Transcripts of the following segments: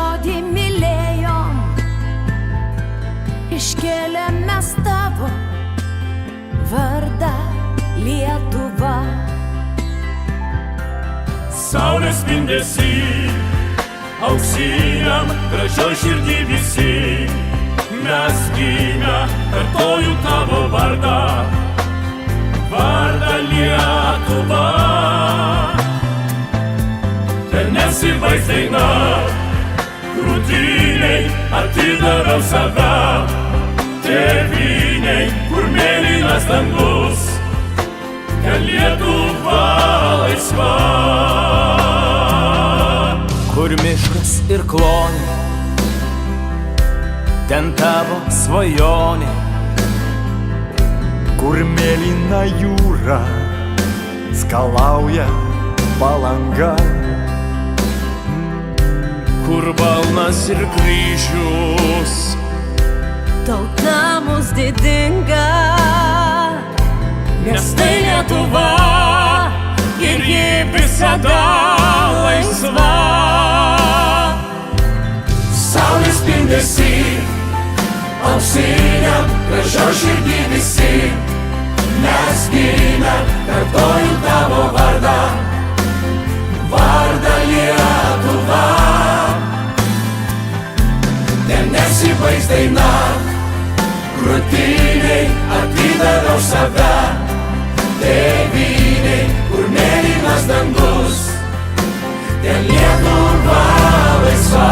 žodį mylėjom, iškėlėm mes tavo vardą Lietuva. Saulės spindesy, auksiniam, gražioj širdį visi, mes gimę, kartoju tavo vardą, vardą Lietuva. Ten nesibaigs daina, krūtiniai atidarau save, tėvynei, kur mėlynas dangus, ten Lietuva laisva. Kur miškas ir klonė, ten tavo svajonė. Kur mėlyna jūra, skalauja Palanga. Kur balnas ir kryžius, Tauta mus didinga, nes tai Lietuva ir ji visada laisva. Saulės spindesy, auksiniam, gražioj širdį visi, mes gimę, kartoju tavo vardą, vardą Lietuva. Ten nesibaigs daina, krūtiniai atidarau save, tėvynei, kur mėlynas dangus, ten Lietuva laisva.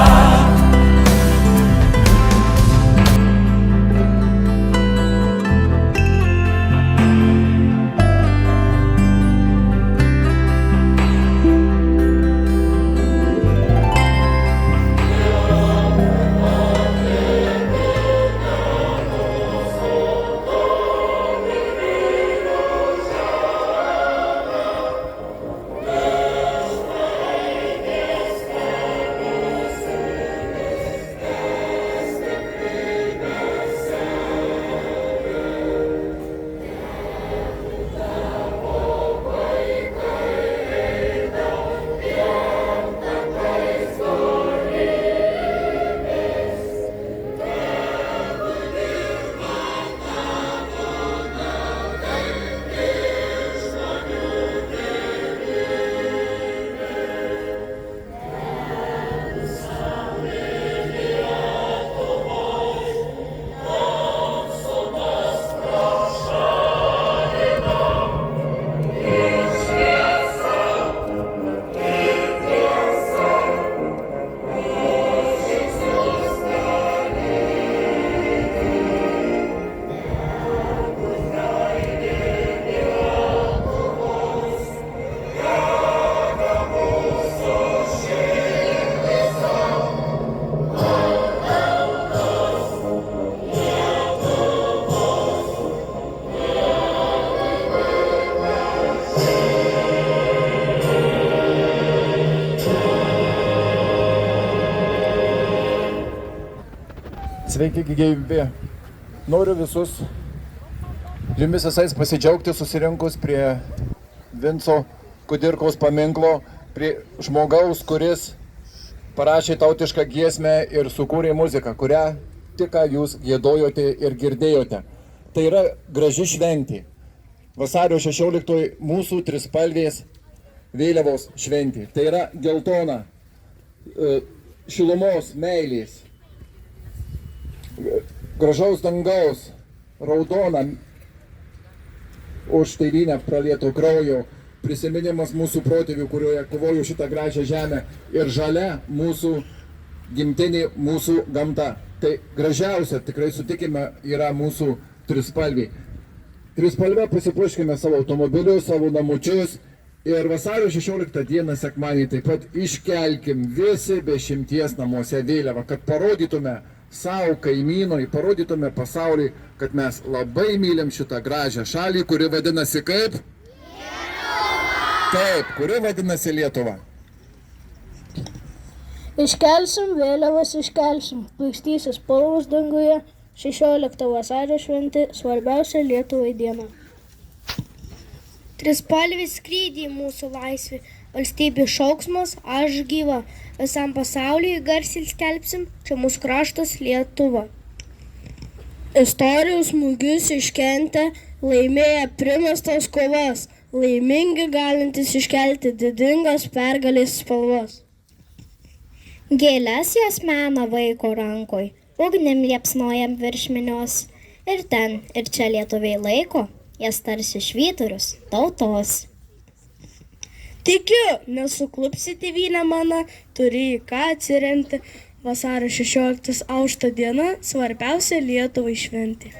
Sveiki, gyvi. Noriu visus jumis visais pasidžiaugti susirinkus prie Vinco Kudirkos paminklo, prie žmogaus, kuris parašė tautišką giesmę ir sukūrė muziką, kurią tik ką jūs giedojote ir girdėjote. Tai yra graži šventė. Vasario 16 mūsų trispalvės vėliavos šventė. Tai yra geltona, šilumos, meilės, gražaus dangaus, raudona už tėvynę pralieto kraujo, prisiminimas mūsų protėvių, kurioje kovojo šitą gražią žemę, ir žalia mūsų gimtinė, mūsų gamta. Tai gražiausia, tikrai sutikime, yra mūsų trispalvė. Trispalvę pasipuoškime savo automobilius, savo namučius ir vasario 16 dieną sekmadienį taip pat iškelkim visi be išimties namuose vėliavą, kad parodytume savo kaimynui, parodytume pasauliui, kad mes labai mylim šitą gražią šalį, kuri vadinasi kaip? Lietuva! Taip, kuri vadinasi Lietuva. Iškelsim vėliavas, iškelsim, plaikstysis spalvos danguje, 16 vasario šventė, svarbiausia Lietuvai diena. Trispalvė skrydį mūsų laisvė, valstybių šauksmas, aš gyva. Visam pasauliui garsiai skelbsim, čia mūsų kraštas Lietuva. Istorijos smūgius iškentę, laimėję primestas kovas, laimingi galintys iškelti didingas pergalės spalvas. Gėles jos mena vaiko rankoj, ugnim liepsnojam virš minios. Ir ten, ir čia lietuviai laiko, jas tarsi švyturius tautos. Tikiu, nesuklupsi tėvynė mano, turi į ką atsiremti. Vasario 16 aušta diena, svarbiausia Lietuvai šventė.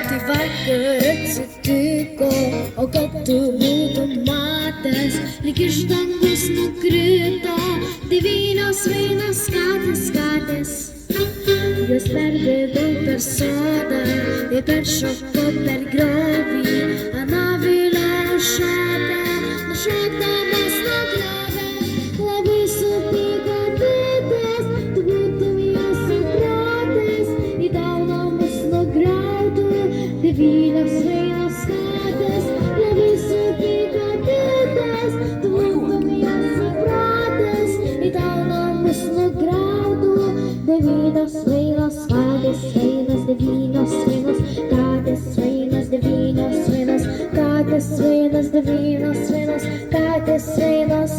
Tai vakar atsitiko, o kad tu būtum matęs, lyg iš dangus nukrito 9 vainas katės. Jos perbėgo per sodą ir peršoko per griovį, anavilę nušokdamas nugriovė. Labai supyko bitės, tu būtum jas supratęs, į tau namus nugriautų 9 vainos katės. Labai supyko bitės, tu būtum jas supratęs, į tau namus nugriautų 9 vainos katės. Vainas 9 vainos katės, vainas 9 vainos katės, vainas 9 vainos katės, vainas.